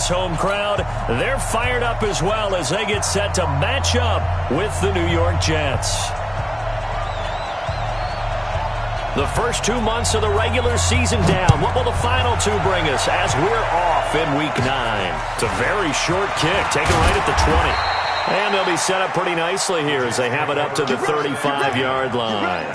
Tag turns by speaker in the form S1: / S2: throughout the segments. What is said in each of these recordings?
S1: this home crowd, they're fired up as well as they get set to match up with the New York Jets. The first 2 months of the regular season down. What will the final two bring us as we're off in Week 9? It's a very short kick, taken right at the 20. And they'll be set up pretty nicely here as they have it up to the 35-yard line.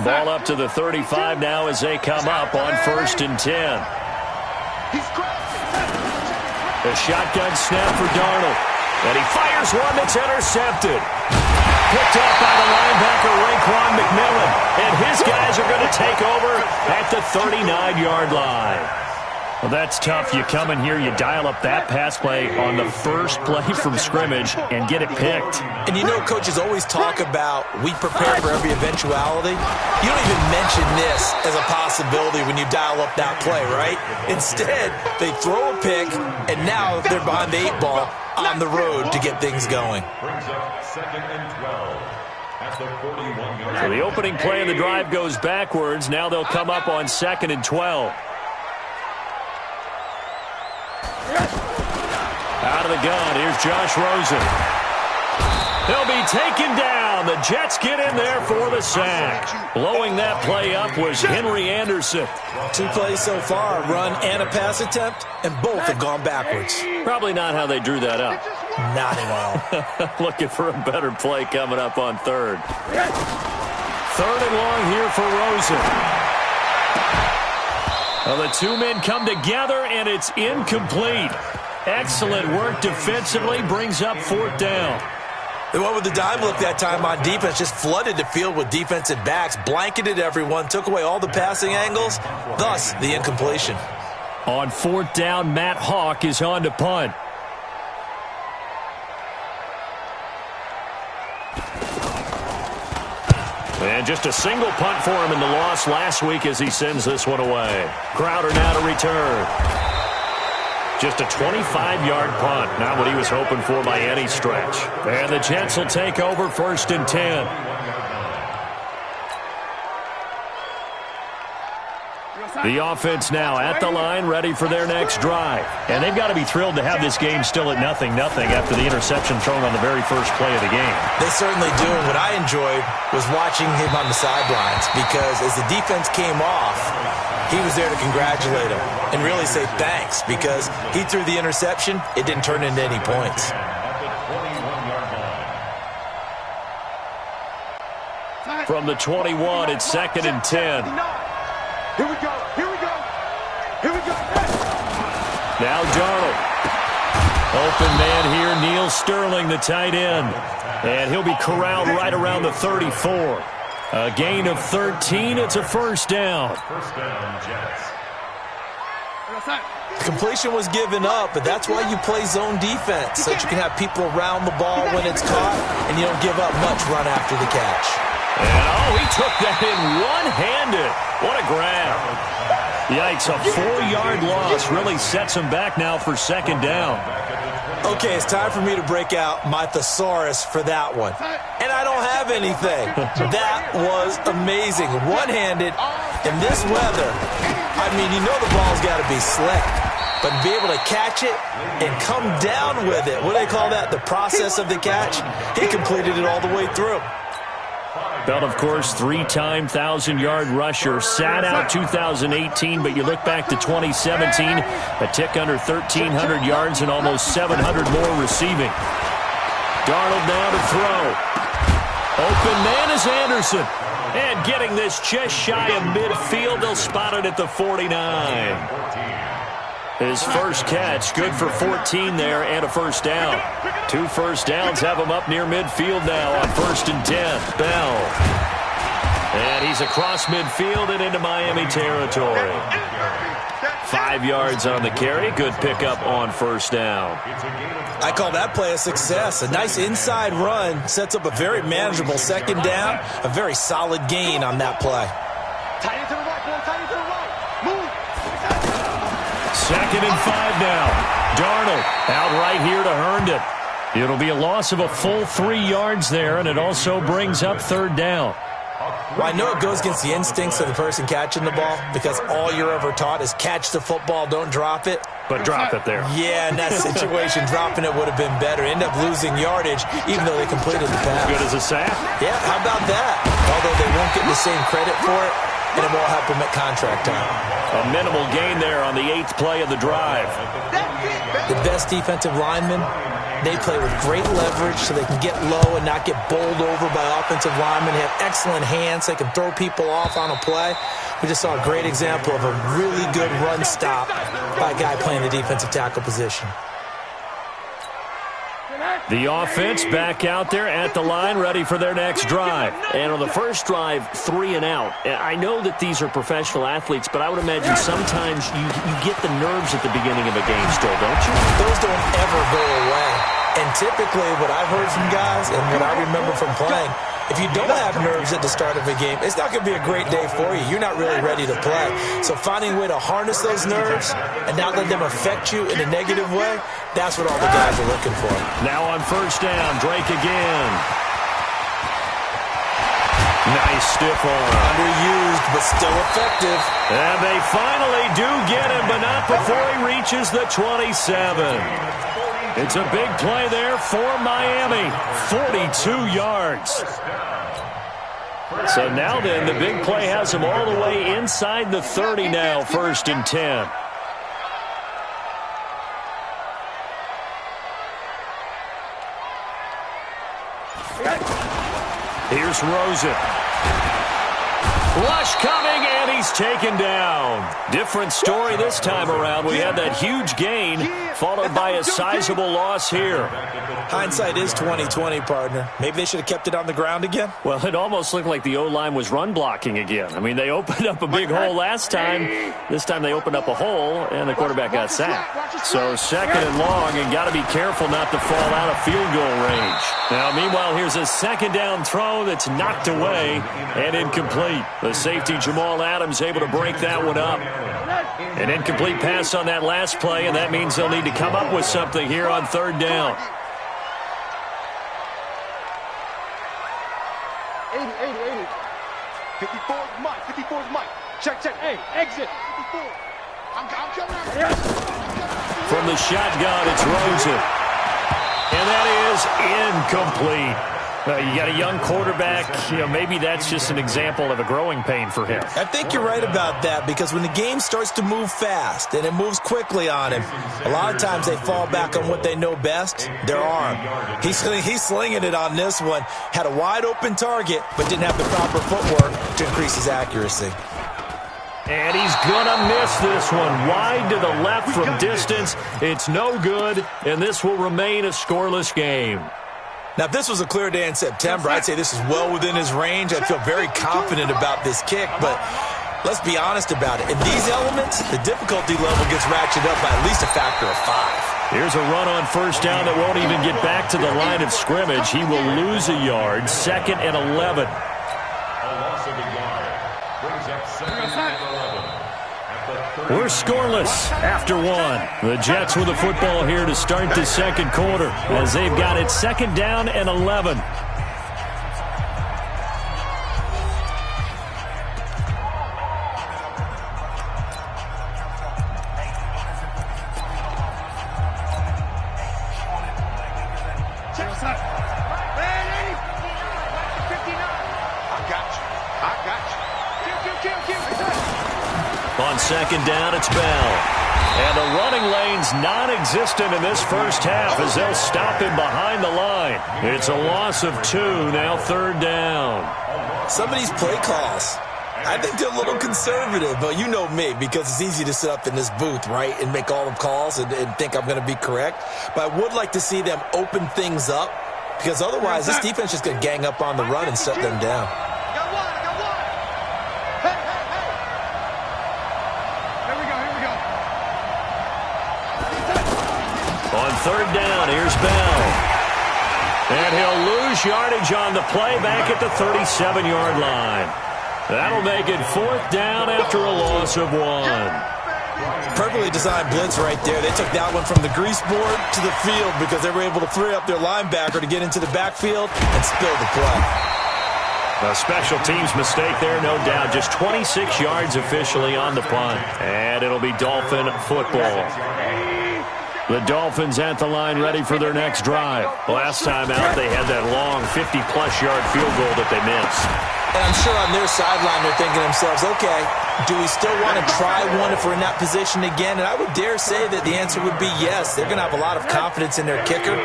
S1: Ball up to the 35 now as they come up on 1st and 10. A shotgun snap for Darnold. And he fires one that's intercepted. Picked up by the linebacker, Raekwon McMillan. And his guys are going to take over at the 39-yard line. Well, that's tough. You come in here, you dial up that pass play on the first play from scrimmage and get it picked.
S2: And you know, coaches always talk about we prepare for every eventuality. You don't even mention this as a possibility when you dial up that play, right? Instead, they throw a pick, and now they're behind the 8 ball on the road to get things going.
S1: So the opening play of the drive goes backwards. Now they'll come up on 2nd and 12. Out of the gun, here's Josh Rosen. He'll be taken down. The Jets get in there for the sack. Blowing that play up was Henry Anderson.
S2: 2 plays so far, a run and a pass attempt, and both have gone backwards.
S1: Probably not how they drew that up.
S2: Not at all.
S1: Looking for a better play coming up on 3rd. 3rd and long here for Rosen. Well, the 2 men come together, and it's incomplete. Excellent work defensively, brings up 4th down.
S2: They went with the dime look that time on defense, just flooded the field with defensive backs, blanketed everyone, took away all the passing angles, thus the incompletion.
S1: On 4th down, Matt Hawk is on to punt. And just a single punt for him in the loss last week as he sends this one away. Crowder now to return. Just a 25-yard punt. Not what he was hoping for by any stretch. And the Jets will take over 1st and 10. The offense now at the line, ready for their next drive. And they've got to be thrilled to have this game still at 0-0 after the interception thrown on the very first play of the game.
S2: They certainly do. And what I enjoyed was watching him on the sidelines, because as the defense came off, he was there to congratulate him and really say thanks, because he threw the interception. It didn't turn into any points.
S1: From the 21, it's 2nd and 10.
S3: Here we go. Here we go. Here we go.
S1: Now Darnold. Open man here, Neil Sterling, the tight end. And he'll be corralled right around the 34. A gain of 13. It's a 1st down.
S3: First down, Jets.
S2: Completion was given up, but that's why you play zone defense, so that you can have people around the ball when it's caught, and you don't give up much run after the catch.
S1: And, he took that in one-handed. What a grab. Yikes, a 4-yard loss really sets him back now for 2nd down.
S2: Okay, it's time for me to break out my thesaurus for that one. And I don't have anything. That was amazing. One-handed in this weather. I mean, you know the ball's got to be slick. But to be able to catch it and come down with it, what do they call that, the process of the catch? He completed it all the way through.
S1: Belt, of course, 3-time 1,000-yard rusher. Sat out 2018, but you look back to 2017, a tick under 1,300 yards and almost 700 more receiving. Darnold now to throw. Open man is Anderson. And getting this just shy of midfield, they'll spot it at the 49. His first catch, good for 14 there and a 1st down. 2 first downs have him up near midfield now on 1st and 10. Bell. And he's across midfield and into Miami territory. 5 yards on the carry. Good pickup on 1st down.
S2: I call that play a success. A nice inside run sets up a very manageable 2nd down. A very solid gain on that play.
S3: Tight into the right, boy. Tight into the right. Move.
S1: 2nd and 5 now. Darnold out right here to Herndon. It'll be a loss of a full 3 yards there, and it also brings up third down.
S2: Well, I know it goes against the instincts of the person catching the ball because all you're ever taught is catch the football, don't drop it.
S1: But drop it there.
S2: Yeah, in that situation, dropping it would have been better. End up losing yardage, even though they completed the pass.
S1: Good as a sack.
S2: Yeah, how about that? Although they won't get the same credit for it, and it won't help them at contract time.
S1: A minimal gain there on the 8th play of the drive.
S2: The best defensive linemen, they play with great leverage so they can get low and not get bowled over by offensive linemen. They have excellent hands. They can throw people off on a play. We just saw a great example of a really good run stop by a guy playing the defensive tackle position.
S1: The offense back out there at the line, ready for their next drive.
S4: And on the first drive, 3 and out. I know that these are professional athletes, but I would imagine sometimes you get the nerves at the beginning of a game still, don't you?
S2: Those don't ever go away. And typically what I've heard from guys and what I remember from playing, if you don't have nerves at the start of a game, it's not going to be a great day for you. You're not really ready to play. So finding a way to harness those nerves and not let them affect you in a negative way, that's what all the guys are looking for.
S1: Now on first down, Drake again. Nice stiff arm.
S2: Underused, but still effective.
S1: And they finally do get him, but not before he reaches the 27. It's a big play there for Miami. 42 yards. So now then, the big play has him all the way inside the 30 now, 1st and 10. Here's Rosen. Rush coming, and he's taken down. Different story this time around. We had that huge gain, followed by a sizable loss here.
S2: Hindsight is 20/20, partner. Maybe they should have kept it on the ground again.
S1: Well, it almost looked like the O-line was run blocking again. I mean, they opened up a big hole last time. This time they opened up a hole, and the quarterback got sacked. So 2nd and long, and got to be careful not to fall out of field goal range. Now, meanwhile, here's a 2nd down throw that's knocked away and incomplete. The safety, Jamal Adams, able to break that one up. An incomplete pass on that last play, and that means they'll need to come up with something here on 3rd down.
S3: 80. 54 is Mike. 54 is Mike. Check. Hey, exit. 54. I'm coming out. Yes.
S1: From the shotgun, it's Rosen. And that is incomplete. You got a young quarterback. Maybe that's just an example of a growing pain for him.
S2: I think you're right about that because when the game starts to move fast and it moves quickly on him, a lot of times they fall back on what they know best, their arm. He's slinging it on this one. Had a wide open target but didn't have the proper footwork to increase his accuracy.
S1: And he's going to miss this one. Wide to the left from distance. It's no good, and this will remain a scoreless game.
S2: Now, if this was a clear day in September, I'd say this is well within his range. I'd feel very confident about this kick, but let's be honest about it. In these elements, the difficulty level gets ratcheted up by at least a factor of 5.
S1: Here's a run on first down that won't even get back to the line of scrimmage. He will lose a yard, 2nd and 11.
S5: A loss of a yard brings up 2nd and 11.
S1: We're scoreless after 1. The Jets with the football here to start the 2nd quarter as they've got it 2nd down and 11. On 2nd down, it's Bell. And the running lane's non-existent in this first half as they'll stop him behind the line. It's a loss of 2, now 3rd down.
S2: Some of these play calls, I think they're a little conservative, but you know me, because it's easy to sit up in this booth, right, and make all the calls and think I'm going to be correct. But I would like to see them open things up, because otherwise this defense is going to gang up on the run and shut them down.
S1: On 3rd down, here's Bell. And he'll lose yardage on the play back at the 37-yard line. That'll make it 4th down after a loss of 1.
S2: Perfectly designed blitz right there. They took that one from the grease board to the field because they were able to free up their linebacker to get into the backfield and spill the play.
S1: A special teams mistake there, no doubt. Just 26 yards officially on the punt. And it'll be Dolphin football. The Dolphins at the line ready for their next drive. Last time out, they had that long 50-plus yard field goal that they missed.
S2: And I'm sure on their sideline they're thinking to themselves, okay, do we still want to try one if we're in that position again? And I would dare say that the answer would be yes. They're going to have a lot of confidence in their kicker.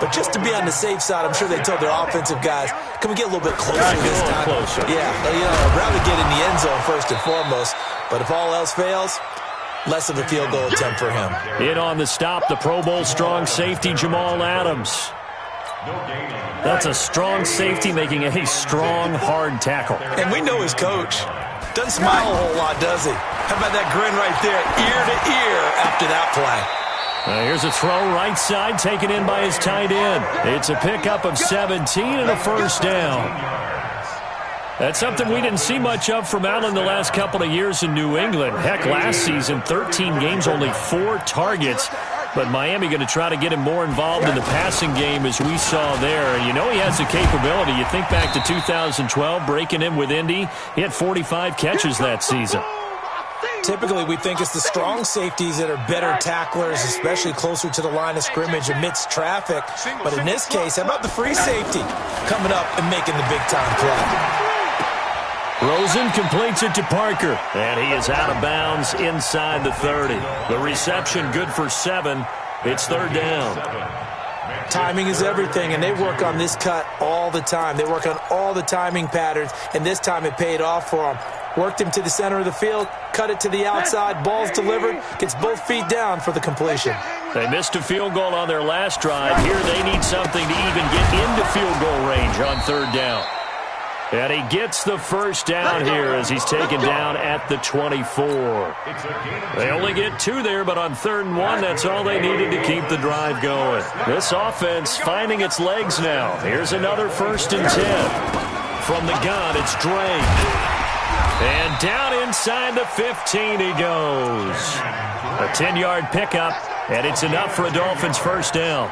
S2: But just to be on the safe side, I'm sure they told their offensive guys, can we get a little bit closer this time?
S1: Closer.
S2: Yeah, I'd rather get in the end zone first and foremost. But if all else fails, less of a field goal attempt for him.
S1: In on the stop, the Pro Bowl strong safety, Jamal Adams. That's a strong safety making a strong, hard tackle.
S2: And we know his coach. Doesn't smile a whole lot, does he? How about that grin right there, ear to ear after that play?
S1: Here's a throw right side, taken in by his tight end. It's a pickup of 17 and a first down. That's something we didn't see much of from Allen the last couple of years in New England. Heck, last season, 13 games, only 4 targets. But Miami going to try to get him more involved in the passing game as we saw there. And you know he has the capability. You think back to 2012, breaking in with Indy. He had 45 catches that season.
S2: Typically, we think it's the strong safeties that are better tacklers, especially closer to the line of scrimmage amidst traffic. But in this case, how about the free safety coming up and making the big-time play?
S1: Rosen completes it to Parker, and he is out of bounds inside the 30. The reception good for 7. It's third down.
S2: Timing is everything, and they work on this cut all the time. They work on all the timing patterns, and this time it paid off for them. Worked him to the center of the field, cut it to the outside, ball's delivered, gets both feet down for the completion.
S1: They missed a field goal on their last drive. Here they need something to even get into field goal range on third down. And he gets the first down here as he's taken down at the 24. They only get 2 there, but on 3rd and 1, that's all they needed to keep the drive going. This offense finding its legs now. Here's another 1st and 10. From the gun, it's Drake. And down inside the 15 he goes. A 10-yard pickup, and it's enough for a Dolphins first down.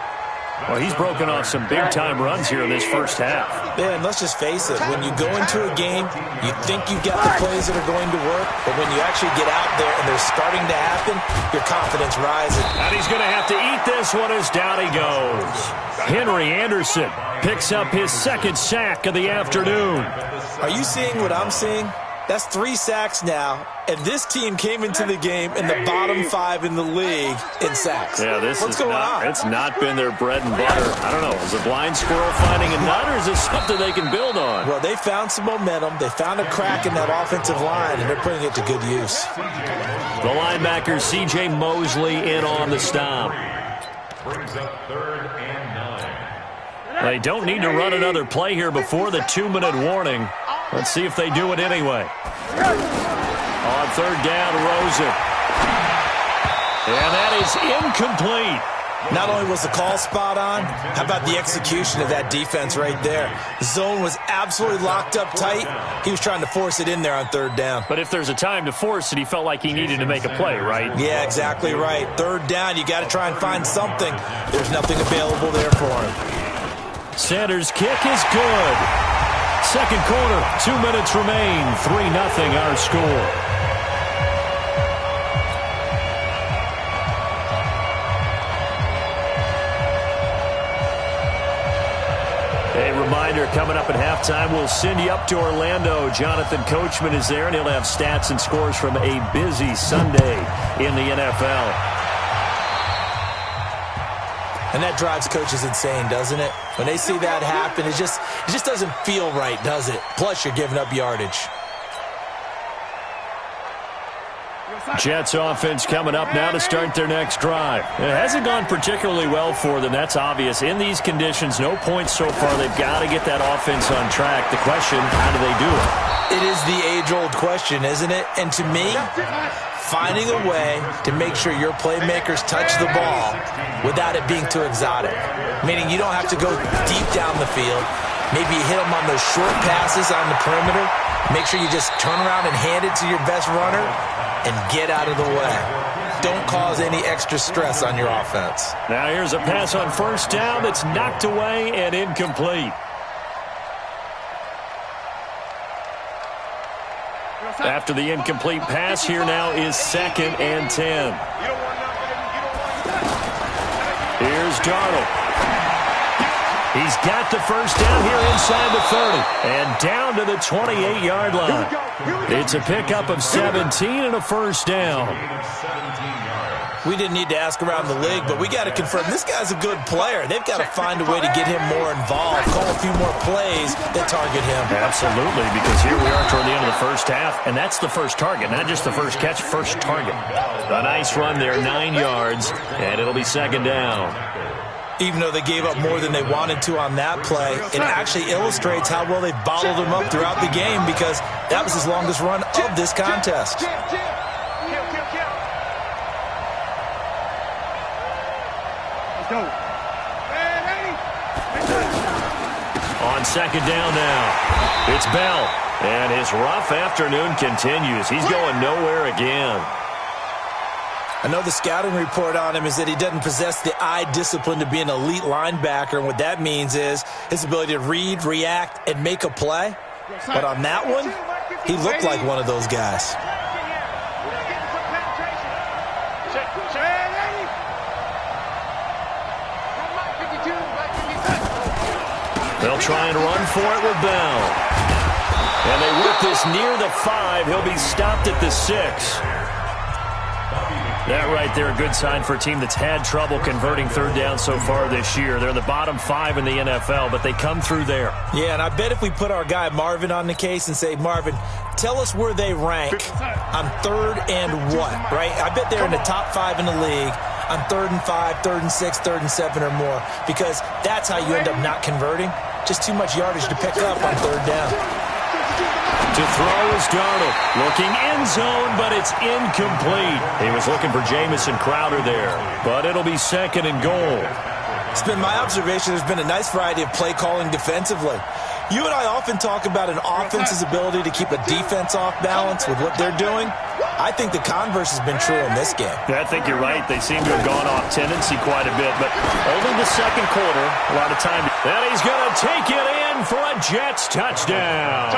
S1: Well, he's broken off some big-time runs here in this first half.
S2: Yeah, and let's just face it. When you go into a game, you think you've got the plays that are going to work, but when you actually get out there and they're starting to happen, your confidence rises.
S1: And he's going to have to eat this one as down he goes. Henry Anderson picks up his 2nd sack of the afternoon.
S2: Are you seeing what I'm seeing? That's 3 sacks now, and this team came into the game in the bottom 5 in the league in sacks.
S1: Yeah,
S2: What's going on?
S1: It's not been their bread and butter. I don't know. Is a blind squirrel finding a nut, or is this something they can build on?
S2: Well, they found some momentum. They found a crack in that offensive line, and they're putting it to good use.
S1: The linebacker, C.J. Mosley, in on the stop.
S5: Brings up 3rd and 9.
S1: They don't need to run another play here before the 2-minute warning. Let's see if they do it anyway. On 3rd down, Rosen. And that is incomplete.
S2: Not only was the call spot on, how about the execution of that defense right there? The zone was absolutely locked up tight. He was trying to force it in there on 3rd down.
S1: But if there's a time to force it, he felt like he needed to make a play, right?
S2: Yeah, exactly right. 3rd down, you got to try and find something. There's nothing available there for him.
S1: Sanders' kick is good. 2nd quarter, 2 minutes remain. 3-0 our score. A reminder, coming up at halftime, we'll send you up to Orlando. Jonathan Coachman is there, and he'll have stats and scores from a busy Sunday in the NFL.
S2: And that drives coaches insane, doesn't it? When they see that happen, it just doesn't feel right, does it? Plus, you're giving up yardage.
S1: Jets offense coming up now to start their next drive. It hasn't gone particularly well for them, that's obvious. In these conditions, no points so far. They've got to get that offense on track. The question, how do they do it?
S2: It is the age-old question, isn't it? And to me, finding a way to make sure your playmakers touch the ball without it being too exotic. Meaning you don't have to go deep down the field. Maybe you hit them on those short passes on the perimeter. Make sure you just turn around and hand it to your best runner and get out of the way. Don't cause any extra stress on your offense.
S1: Now here's a pass on first down that's knocked away and incomplete. After the incomplete pass, here now is 2nd and 10. Here's Darnold. He's got the first down here inside the 30 and down to the 28-yard line. It's a pickup of 17 and a first down.
S2: We didn't need to ask around the league, but we got to confirm this guy's a good player. They've got to find a way to get him more involved, call a few more plays that target him.
S1: Absolutely, because here we are toward the end of the first half, and that's the first target, not just the first catch, first target. A nice run there, 9 yards, and it'll be 2nd down.
S2: Even though they gave up more than they wanted to on that play, it actually illustrates how well they bottled him up throughout the game because that was his longest run of this contest.
S1: On 2nd down now, it's Bell, and his rough afternoon continues. He's going nowhere again.
S2: I know the scouting report on him is that he doesn't possess the eye discipline to be an elite linebacker, and what that means is his ability to read, react, and make a play. But on that one, he looked like one of those guys.
S1: They'll try and run for it with Bell. And they work this near the 5. He'll be stopped at the 6. That right there, a good sign for a team that's had trouble converting 3rd down so far this year. They're in the bottom 5 in the NFL, but they come through there.
S2: Yeah, and I bet if we put our guy Marvin on the case and say, Marvin, tell us where they rank on 3rd and what, right? I bet they're in the top 5 in the league on 3rd and 5, 3rd and 6, 3rd and 7 or more, because that's how you end up not converting. Just too much yardage to pick up on 3rd down.
S1: To throw is Darnold. Looking end zone, but it's incomplete. He was looking for Jamison Crowder there, but it'll be 2nd and goal.
S2: It's been my observation there's been a nice variety of play calling defensively. You and I often talk about an offense's ability to keep a defense off balance with what they're doing. I think the converse has been true in this game.
S1: I think you're right. They seem to have gone off tendency quite a bit, but only the 2nd quarter, a lot of time. And he's going to take it in for a Jets touchdown.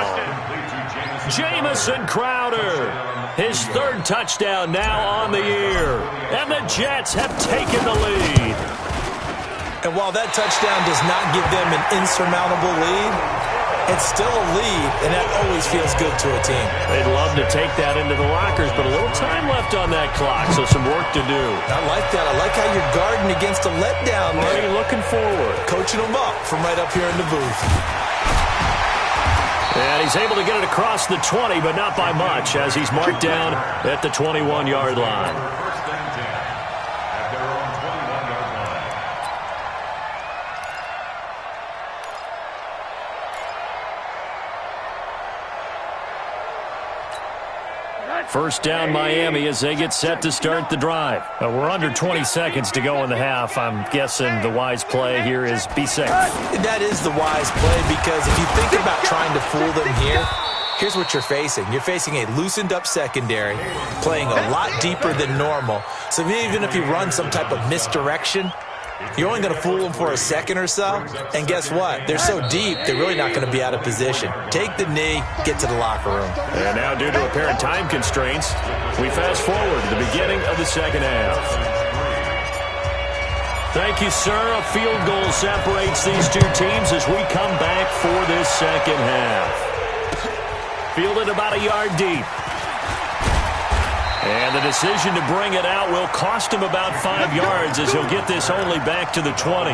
S1: Jamison Crowder, his 3rd touchdown now on the year. And the Jets have taken the lead.
S2: And while that touchdown does not give them an insurmountable lead, it's still a lead, and that always feels good to a team.
S1: They'd love to take that into the lockers, but a little time left on that clock, so some work to do.
S2: I like that. I like how you're guarding against a letdown.
S1: Already looking forward.
S2: Coaching them up from right up here in the booth.
S1: And he's able to get it across the 20, but not by much, as he's marked down at the 21-yard line. First down Miami as they get set to start the drive. We're under 20 seconds to go in the half. I'm guessing the wise play here is be safe.
S2: That is the wise play, because if you think about trying to fool them here, here's what you're facing. You're facing a loosened up secondary, playing a lot deeper than normal. So even if you run some type of misdirection, you're only going to fool them for a second or so. And guess what? They're so deep, they're really not going to be out of position. Take the knee, get to the locker room.
S1: And now, due to apparent time constraints, we fast forward to the beginning of the 2nd half. Thank you, sir. A field goal separates these two teams as we come back for this 2nd half. Fielded about a yard deep. And the decision to bring it out will cost him about 5 yards, as he'll get this only back to the 20.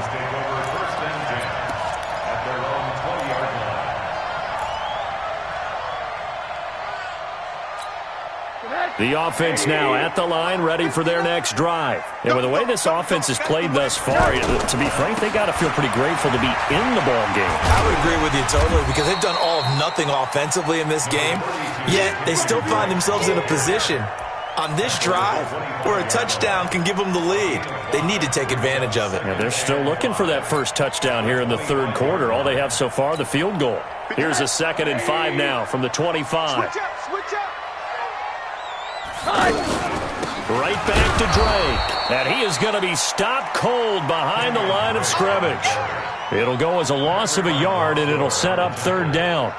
S1: The offense now at the line, ready for their next drive. And with the way this offense has played thus far, to be frank, they got to feel pretty grateful to be in the ball game.
S2: I would agree with you totally, because they've done all of nothing offensively in this game, yet they still find themselves in a position on this drive where a touchdown can give them the lead. They need to take advantage of it.
S1: Yeah, they're still looking for that first touchdown here in the third quarter. All they have so far, the field goal. Here's a 2nd and 5 now from the 25.
S3: Switch up.
S1: Right back to Drake. And he is going to be stopped cold behind the line of scrimmage. It'll go as a loss of a yard, and it'll set up 3rd down.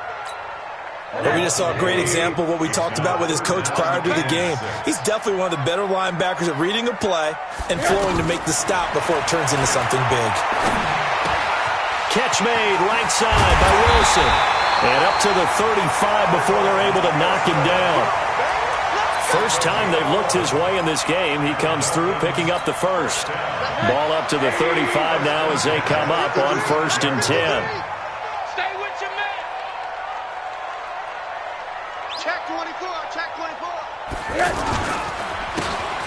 S2: But we just saw a great example of what we talked about with his coach prior to the game. He's definitely one of the better linebackers at reading a play and flowing to make the stop before it turns into something big.
S1: Catch made right side by Wilson. And up to the 35 before they're able to knock him down. First time they've looked his way in this game. He comes through picking up the first. Ball up to the 35 now as they come up on 1st and 10.
S3: Stay with your man. Check 24.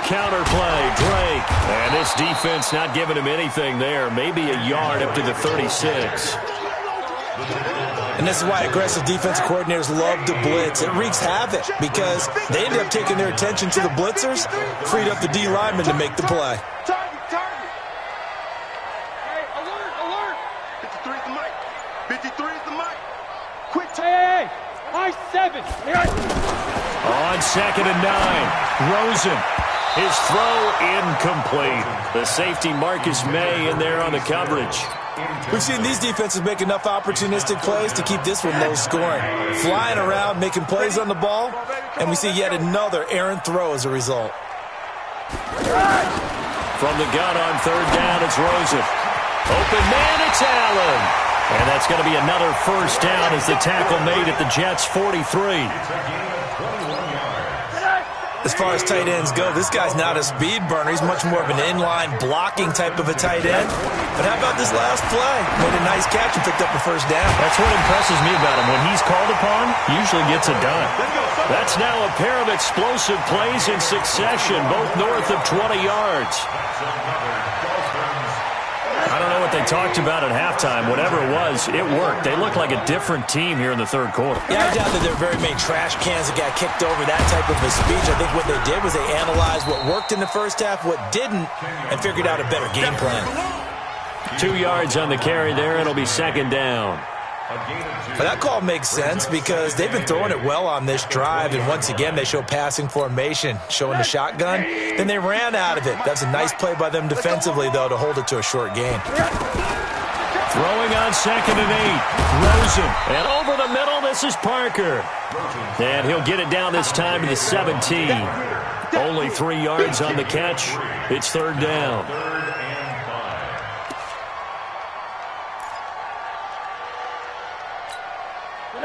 S1: Counter play, Drake. And this defense not giving him anything there. Maybe a yard up to the 36.
S2: And this is why aggressive defensive coordinators love to blitz. It wreaks havoc because they end up taking their attention to the blitzers, freed up the D lineman to make the play.
S3: Target. Hey, alert. 53 is the mic. 53 is the mic. Quick. Hey. I-7.
S1: On 2nd and 9, Rosen. His throw incomplete. The safety Marcus May in there on the coverage.
S2: We've seen these defenses make enough opportunistic plays to keep this one low scoring. Flying around, making plays on the ball, and we see yet another errant throw as a result.
S1: From the gun on 3rd down, it's Rosen. Open man, it's Allen. And that's going to be another 1st down as the tackle made at the Jets' 43.
S2: As far as tight ends go, this guy's not a speed burner. He's much more of an inline blocking type of a tight end. But how about this last play? Made a nice catch and picked up the 1st down.
S1: That's what impresses me about him. When he's called upon, he usually gets it done. That's now a pair of explosive plays in succession, both north of 20 yards. I don't know what they talked about at halftime. Whatever it was, it worked. They look like a different team here in the 3rd quarter.
S2: Yeah, I doubt that there are very many trash cans that got kicked over, that type of a speech. I think what they did was they analyzed what worked in the first half, what didn't, and figured out a better game plan.
S1: 2 yards on the carry there. It'll be 2nd down.
S2: But that call makes sense because they've been throwing it well on this drive, and once again they show passing formation, showing the shotgun. Then they ran out of it. That's a nice play by them defensively, though, to hold it to a short gain.
S1: Throwing on 2nd and 8. Rosen. And over the middle, this is Parker. And he'll get it down this time to the 17. Only 3 yards on the catch. It's 3rd down.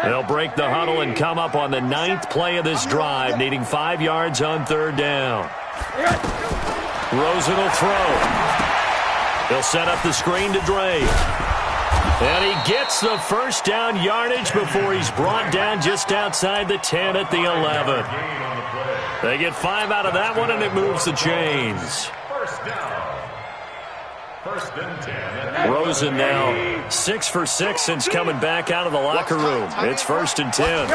S1: They'll break the huddle and come up on the 9th play of this drive, needing 5 yards on 3rd down. Rosen will throw. He'll set up the screen to Drake. And he gets the 1st down yardage before he's brought down just outside the 10 at the 11. They get 5 out of that one, and it moves the chains. Rosen now 6 for 6 since coming back out of the locker room. It's 1st and 10.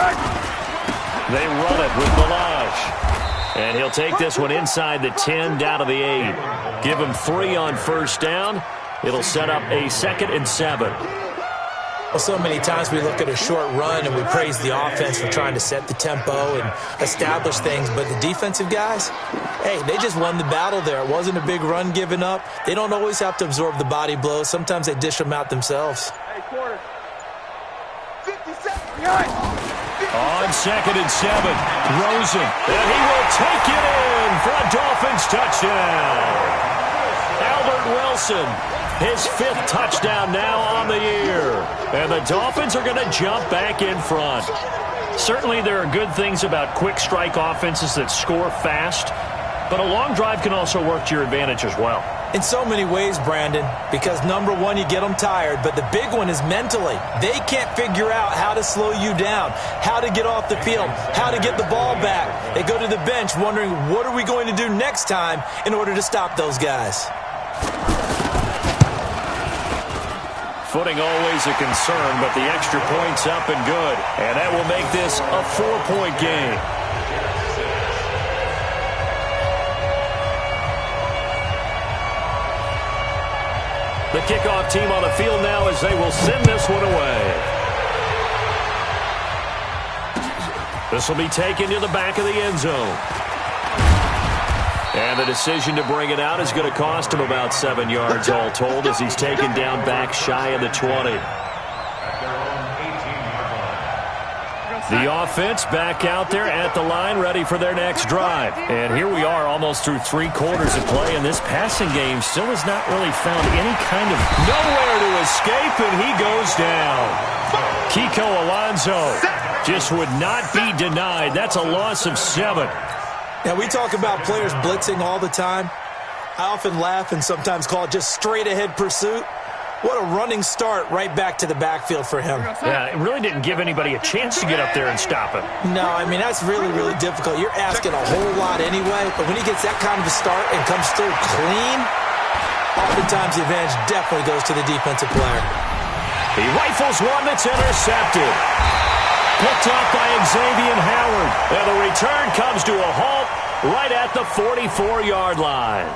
S1: They run it with Ballage. And he'll take this one inside the 10 down to the 8. Give him 3 on 1st down. It'll set up a 2nd and 7.
S2: Well, so many times we look at a short run and we praise the offense for trying to set the tempo and establish things, but the defensive guys, hey, they just won the battle there. It wasn't a big run given up. They don't always have to absorb the body blows. Sometimes they dish them out themselves.
S3: Hey, quarter. 57.
S1: On 2nd and 7, Rosen. And he will take it in for a Dolphins touchdown. Albert Wilson, his 5th touchdown now on the year. And the Dolphins are going to jump back in front. Certainly there are good things about quick strike offenses that score fast, but a long drive can also work to your advantage as well.
S2: In so many ways, Brandon, because number one, you get them tired, but the big one is mentally. They can't figure out how to slow you down, how to get off the field, how to get the ball back. They go to the bench wondering, what are we going to do next time in order to stop those guys?
S1: Footing always a concern, but the extra point's up and good. And that will make this a 4-point game. The kickoff team on the field now as they will send this one away. This will be taken to the back of the end zone. And the decision to bring it out is going to cost him about 7 yards all told as he's taken down back shy of the 20. The offense back out there at the line, ready for their next drive. And here we are almost through 3 quarters of play, and this passing game still has not really found any kind of nowhere to escape, and he goes down. Kiko Alonso just would not be denied. That's a loss of 7.
S2: Now, we talk about players blitzing all the time. I often laugh and sometimes call it just straight-ahead pursuit. What a running start right back to the backfield for him.
S1: Yeah, it really didn't give anybody a chance to get up there and stop him.
S2: No, I mean, that's really, really difficult. You're asking a whole lot anyway, but when he gets that kind of a start and comes through clean, oftentimes the advantage definitely goes to the defensive player.
S1: He rifles one that's intercepted. Picked off by Xavier Howard. And the return comes to a halt right at the 44-yard line.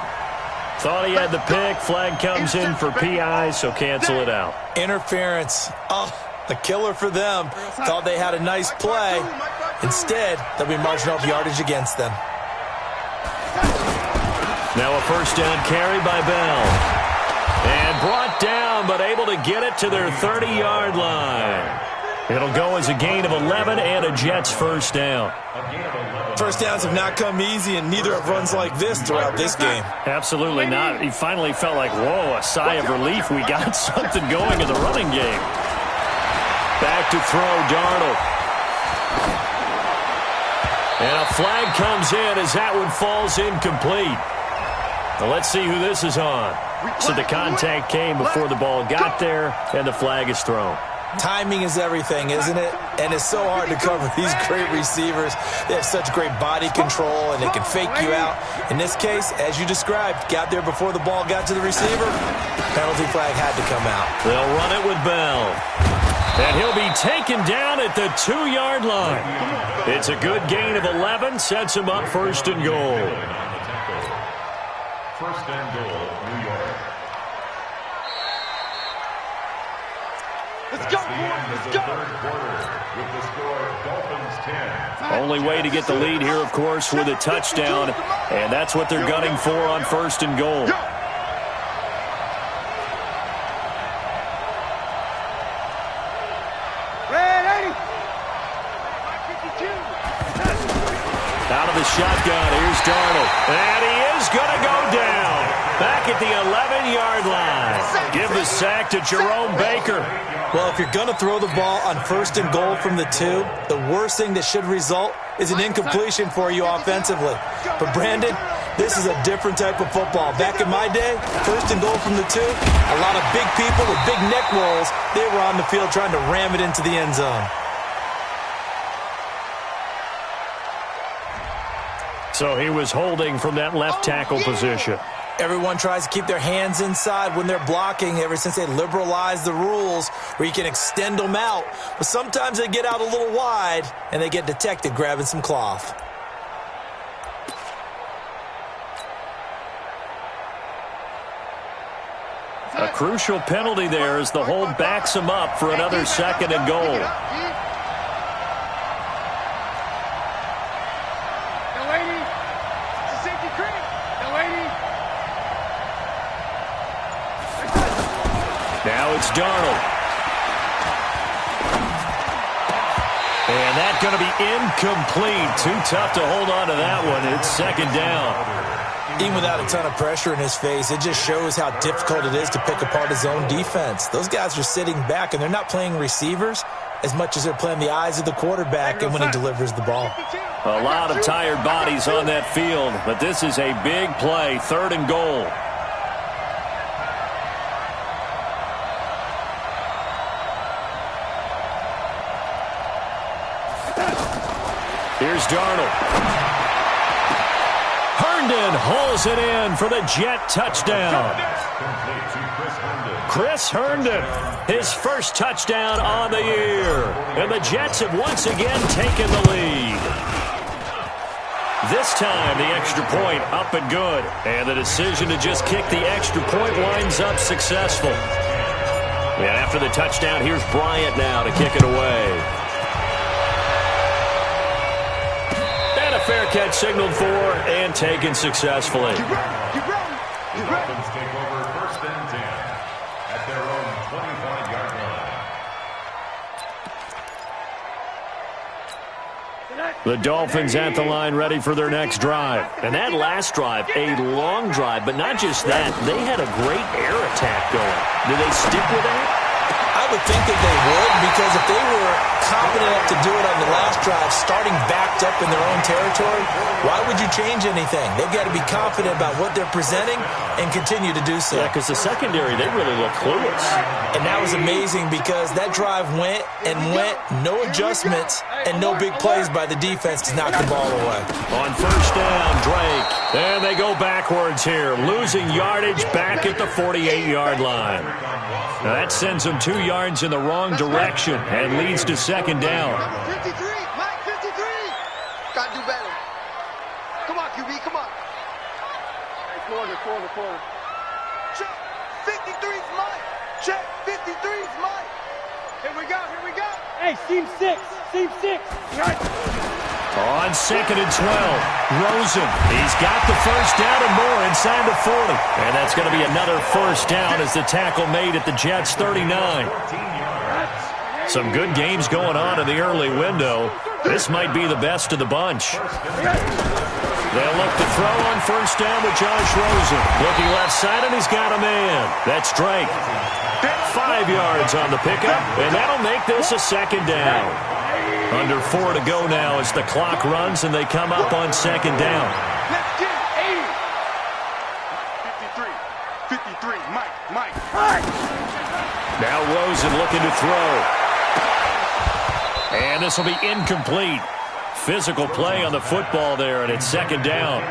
S1: Thought he had the pick. Flag comes in for PI, so cancel it out.
S2: Interference. Oh, a killer for them. Thought they had a nice play. Instead, they'll be marching off yardage against them.
S1: Now a first down carry by Bell. And brought down, but able to get it to their 30-yard line. It'll go as a gain of 11 and a Jets first down.
S2: First downs have not come easy, and neither have runs like this throughout this game.
S1: Absolutely not. He finally felt like, whoa, a sigh of relief. We got something going in the running game. Back to throw, Darnold. And a flag comes in as that one falls incomplete. Now let's see who this is on. So the contact came before the ball got there, and the flag is thrown.
S2: Timing is everything, isn't it? And it's so hard to cover these great receivers. They have such great body control, and they can fake you out. In this case, as you described, got there before the ball got to the receiver. Penalty flag had to come out.
S1: They'll run it with Bell. And he'll be taken down at the 2-yard line. It's a good gain of 11, sets him up first and goal.
S5: First and goal, New York.
S3: Let's go, boys. Let's go.
S5: Third quarter with the score Dolphins 10.
S1: Only way to get the lead here, of course, with a touchdown. And that's what they're gunning for on first and goal. Out of the shotgun, here's Darnold. And he is going to go down. Back at the 11-yard line. Give the sack to Jerome Baker.
S2: Well, if you're going to throw the ball on first and goal from the 2, the worst thing that should result is an incompletion for you offensively. But, Brandon, this is a different type of football. Back in my day, first and goal from the 2, a lot of big people with big neck rolls, they were on the field trying to ram it into the end zone.
S1: So he was holding from that left tackle position.
S2: Everyone tries to keep their hands inside when they're blocking ever since they liberalized the rules where you can extend them out. But sometimes they get out a little wide and they get detected grabbing some cloth.
S1: A crucial penalty there as the hold backs him up for another second and goal. Now it's Darnold. And that's going to be incomplete. Too tough to hold on to that one. It's second down.
S2: Even without a ton of pressure in his face, it just shows how difficult it is to pick apart his own defense. Those guys are sitting back, and they're not playing receivers as much as they're playing the eyes of the quarterback and when he delivers the ball.
S1: A lot of tired bodies on that field, but this is a big play, third and goal. Here's Darnold. Herndon hauls it in for the Jet touchdown. Chris Herndon, his first touchdown on the year. And the Jets have once again taken the lead. This time, the extra point up and good. And the decision to just kick the extra point winds up successful. And after the touchdown, here's Bryant now to kick it away. And a fair catch signaled for and taken successfully.
S5: The Dolphins take over 1st and 10 at their own 25-yard line.
S1: The Dolphins at the line ready for their next drive.
S4: And that last drive, a long drive, but not just that. They had a great air attack going. Do they stick with that?
S2: I would think that they would, because if they were confident enough to do it on the last drive, starting backed up in their own territory, why would you change anything? They've got to be confident about what they're presenting and continue to do so.
S4: Yeah, because the secondary, they really look clueless.
S2: And that was amazing because that drive went and went, no adjustments and no big plays by the defense to knock the ball away.
S1: On 1st down, Drake. And they go backwards here, losing yardage back at the 48-yard line. Now that sends them 2 yards in the wrong direction and leads to 2nd down.
S3: 53, Mike, 53. Got to do better. Come on, QB, come on. Hey, corner. Check, 53's Mike. Check, 53's Mike. Here we go.
S6: Hey, seam 6.
S1: On 2nd and 12, Rosen. He's got the 1st down and more inside the 40. And that's going to be another 1st down as the tackle made at the Jets' 39. Some good games going on in the early window. This might be the best of the bunch. They'll look to throw on 1st down with Josh Rosen. Looking left side, and he's got a man. That's Drake. 5 yards on the pickup, and that'll make this a 2nd down. Under 4 to go now as the clock runs, and they come up on 2nd down.
S3: Let's get 53, Mike.
S1: Now Rosen looking to throw. And this will be incomplete. Physical play on the football there, and it's 2nd down.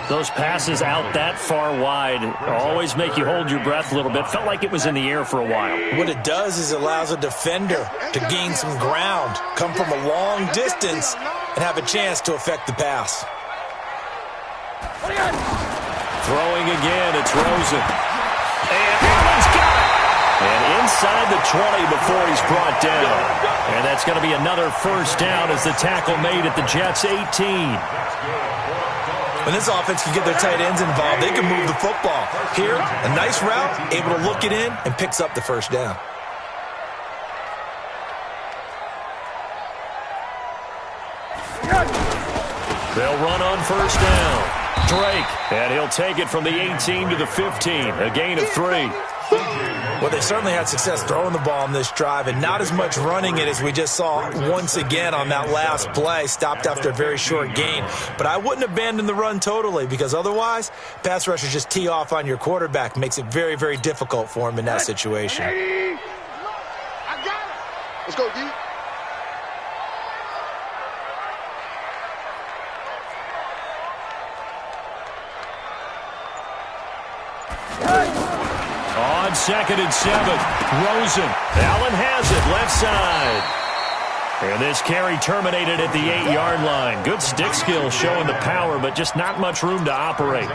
S1: Those passes out that far wide always make you hold your breath a little bit. Felt like it was in the air for a while.
S2: What it does is it allows a defender to gain some ground, come from a long distance, and have a chance to affect the pass.
S1: Throwing again, it's Rosen. And Allen's got it. And inside the 20 before he's brought down. And that's going to be another 1st down as the tackle made at the Jets' 18.
S2: When this offense can get their tight ends involved, they can move the football. Here, a nice route, able to look it in, and picks up the 1st down.
S1: They'll run on 1st down. Drake, and he'll take it from the 18 to the 15, a gain of 3.
S2: Well, they certainly had success throwing the ball on this drive, and not as much running it as we just saw once again on that last play. Stopped after a very short gain. But I wouldn't abandon the run totally, because otherwise, pass rushers just tee off on your quarterback. Makes it very, very difficult for him in that situation.
S3: I got it. Let's go, D.
S1: On 2nd and 7, Rosen. Allen has it, left side. And this carry terminated at the 8-yard line. Good stick skill showing the power, but just not much room to operate.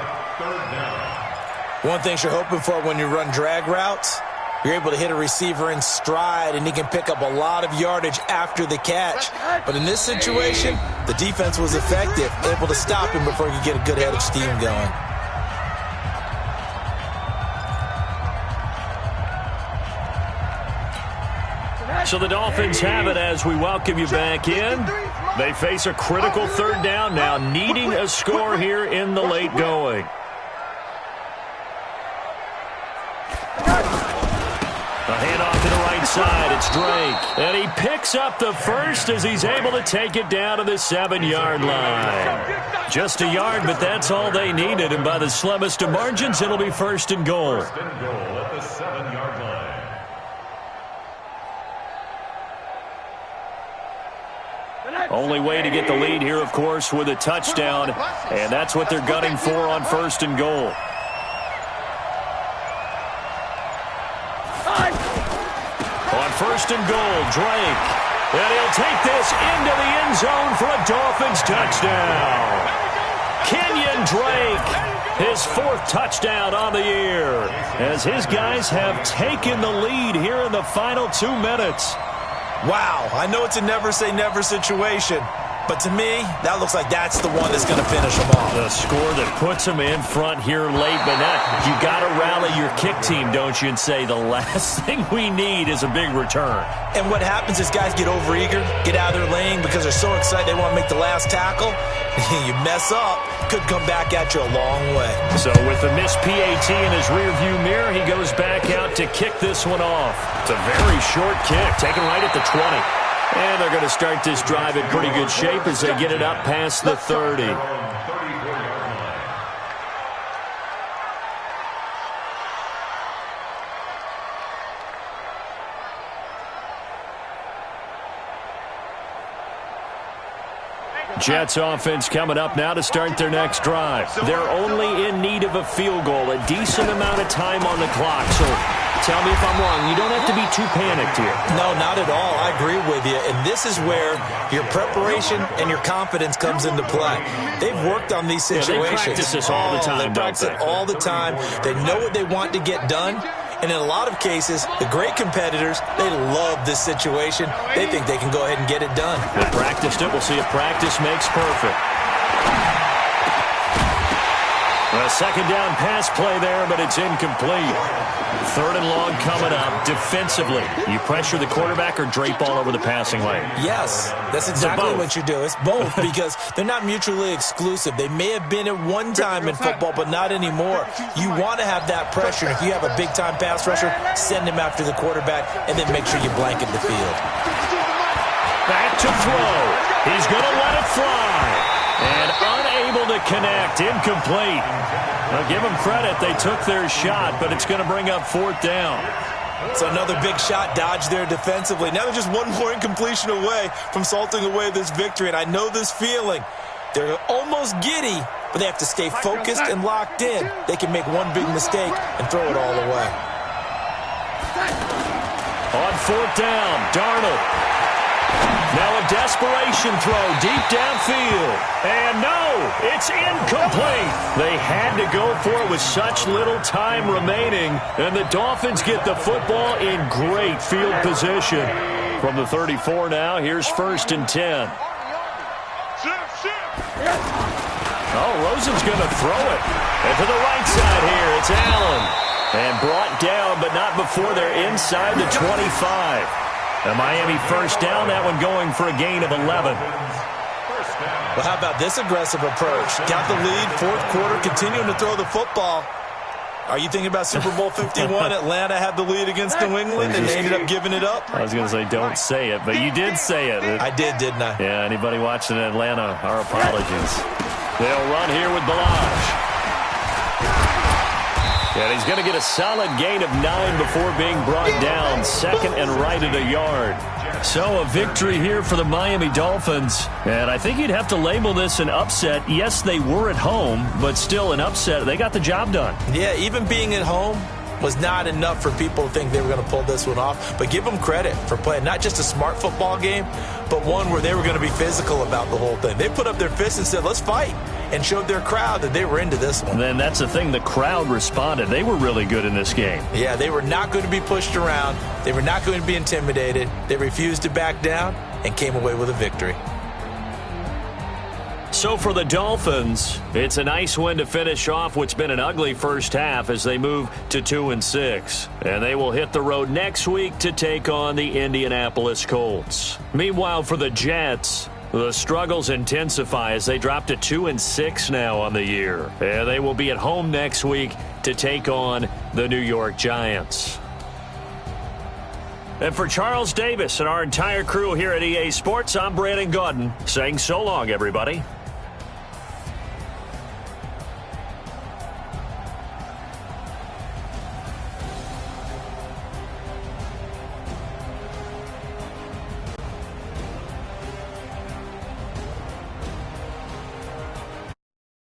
S2: One thing you're hoping for when you run drag routes, you're able to hit a receiver in stride, and he can pick up a lot of yardage after the catch. But in this situation, the defense was effective, able to stop him before he could get a good head of steam going.
S1: So the Dolphins have it as we welcome you back in. They face a critical 3rd down now, needing a score here in the late going. A handoff to the right side. It's Drake. And he picks up the 1st as he's able to take it down to the 7-yard line. Just a yard, but that's all they needed. And by the slimmest of margins, it'll be 1st and goal.
S5: 1st and goal at the 7-yard line.
S1: Only way to get the lead here, of course, with a touchdown. And that's what they're gunning for on 1st and goal. On 1st and goal, Drake. And he'll take this into the end zone for a Dolphins touchdown. Kenyon Drake, his 4th touchdown on the year, as his guys have taken the lead here in the final 2 minutes.
S2: Wow, I know it's a never-say-never situation, but to me, that looks like that's the one that's going to finish them off.
S1: The score that puts them in front here late, but you got to rally your kick team, don't you, and say the last thing we need is a big return.
S2: And what happens is guys get overeager, get out of their lane because they're so excited they want to make the last tackle. You mess up, could come back at you a long way.
S1: So with the missed PAT in his rearview mirror, he goes back out to kick this one off. It's a very short kick, taken right at the 20. And they're going to start this drive in pretty good shape as they get it up past the 30. Jets offense coming up now to start their next drive. They're only in need of a field goal, a decent amount of time on the clock. So tell me if I'm wrong. You don't have to be too panicked here.
S2: No, not at all. I agree with you. And this is where your preparation and your confidence comes into play. They've worked on these situations.
S1: They practice this all the time,
S2: They practice it all the time. They know what they want to get done. And in a lot of cases, the great competitors, they love this situation. They think they can go ahead and get it done.
S1: They practiced it. We'll see if practice makes perfect. A second down pass play there, but it's incomplete. 3rd and long coming up. Defensively, you pressure the quarterback or drape all over the passing lane?
S2: Yes, that's exactly what you do. It's both because they're not mutually exclusive. They may have been at one time in football, but not anymore. You want to have that pressure. If you have a big-time pass rusher, send him after the quarterback, and then make sure you blanket the field.
S1: Back to throw. He's going to let it fly. And unable to connect. Incomplete. I'll give them credit. They took their shot, but it's going to bring up 4th down.
S2: So another big shot dodged there defensively. Now they're just one more incompletion away from salting away this victory. And I know this feeling. They're almost giddy, but they have to stay focused and locked in. They can make one big mistake and throw it all away.
S1: On 4th down, Darnold. Now a desperation throw deep downfield. And no, it's incomplete. They had to go for it with such little time remaining. And the Dolphins get the football in great field position. From the 34 now, here's 1st and 10. Oh, Rosen's going to throw it. And to the right side here, it's Allen. And brought down, but not before they're inside the 25. A Miami 1st down, that one going for a gain of 11.
S2: Well, how about this aggressive approach? Got the lead, 4th quarter, continuing to throw the football. Are you thinking about Super Bowl 51? Atlanta had the lead against New England, and they ended up giving it up?
S1: I was going to say don't say it, but you did say it.
S2: I did, didn't I?
S1: Yeah, anybody watching Atlanta, our apologies. They'll run here with Balazs. And he's going to get a solid gain of 9 before being brought down. 2nd and right at a yard. So a victory here for the Miami Dolphins. And I think you'd have to label this an upset. Yes, they were at home, but still an upset. They got the job done.
S2: Yeah, even being at home was not enough for people to think they were going to pull this one off. But give them credit for playing not just a smart football game, but one where they were going to be physical about the whole thing. They put up their fists and said, let's fight, and showed their crowd that they were into this one.
S1: And then that's the thing, the crowd responded. They were really good in this game.
S2: Yeah, they were not going to be pushed around. They were not going to be intimidated. They refused to back down and came away with a victory.
S1: So for the Dolphins, it's a nice win to finish off what's been an ugly first half as they move to 2-6. And they will hit the road next week to take on the Indianapolis Colts. Meanwhile, for the Jets, the struggles intensify as they drop to 2-6 now on the year. And they will be at home next week to take on the New York Giants. And for Charles Davis and our entire crew here at EA Sports, I'm Brandon Gaudin saying so long, everybody.